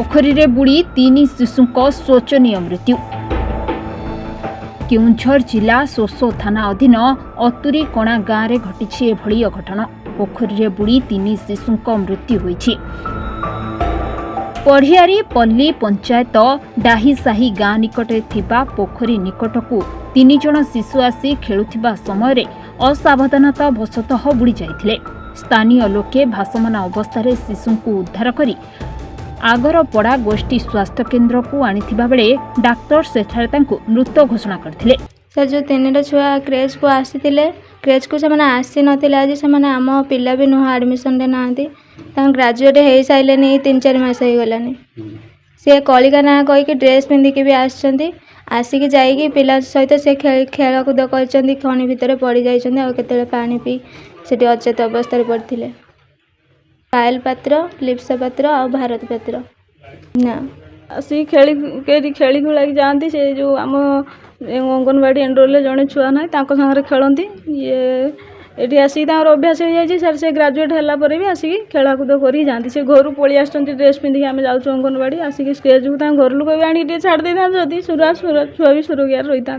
पोखरी रे बुड़ी 3 शिशुंको शोचनीय मृत्यु। केउंझर जिला सोसो थाना अधीन अतुरी कणा गाँव में घटी एभली अघटन। पोखरी रे बुड़ी 3 शिशुंको मृत्यु होईछि। पढ़ियारी पल्ली पंचायत डाहीसाही गाँ निकटे थिबा पोखरी निकटकू 3 जण शिशु आसी खेलुथिबा समय असावधानता वशतः बुड़ी जाइथिले। स्थानीय लोके भासमान अवस्था शिशुंकु उद्धार करी आगरपड़ा गोष्ठी स्वास्थ्य केन्द्र को आनिथिबा बेले डाक्टर सेठारे तांकु मृत घोषणा करथिले। सर जो 3 छुआ क्रेज को आसीथिले, क्रेज को से आसी नथिले। आज से आम पिला भी नुह एडमिशन रे नांती ग्रेजुएट हो सारे 3-4 मास हो गलानी। सी कलिका ना कहीकि ड्रेस पिंधिकी भी आसिकी जाइकी पिला सहित से खेलकूद कर खଣି भितर पड़ जाते पानी पी से अचेत अवस्था पड़ते। पायल पात्र, लिप्सा पात्र और भारत पात्र ना आसी खेली खुला जाती से जो आम अंगनवाड़ी एंड्रोल जड़े छुआ ना सागर खेलती। ये आसिक अभ्यास हो जाए सर से ग्रेजुएट है भी आसिक खेलकूद कर जाती। से घर पलि आस ड्रेस पिंधिकी आम जाऊँ अंगनवाड़ी आसिक स्टेज को घर लोक भी आनी छाड़ दे था छुआ भी सुरक्षार रही था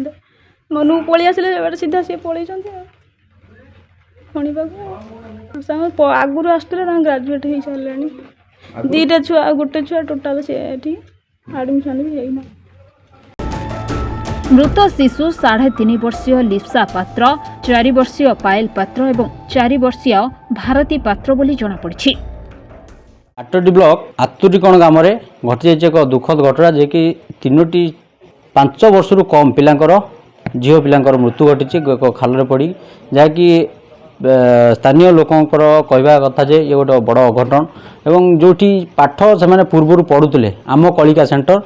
मन पलि आसे सीधा सी पलि आगुरी आसते ग्रेजुएट हो सारे 2टा छुआ गोटे छुआ टोटाल से एडमिशन भी है। मृत शिशु 3.5 वर्षीय लिप्सा पात्र, 4 वर्षीय पायल पात्र और 4 वर्षीय भारती पात्र बोली जना पड़ी। आटडी ब्लॉक आतुरीकण ग्राम में घटी एक दुखद घटना जे कि 5 वर्ष कम पिलांकर झील पिलांकर मृत्यु घटी खाल पड़ी जहाँकि स्थानीय लोकंकर कहवा कथा जे ये गोटे बड़ अघटन। एवं जो पाठ से पूर्व पढ़ुले आम कलिका सेंटर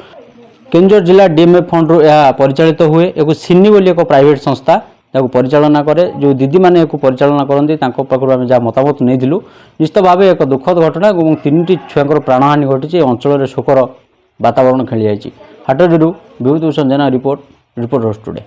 केउंझर जिला डीएमएफ फंड रू यह परिचालित हुए। एक सिनी बोली एक प्राइवेट संस्था परिचालना करे। जो दीदी मैंने परिचालना करती पाखु आम जहाँ मतामत नहीं निश्चित भाव एक दुखद घटना। 3टी छुआ प्राणहानि घटी अंचल शोकर वातावरण खेली जाइए। हाटडीरू विभूति भूषण जेना रिपोर्ट टुडे।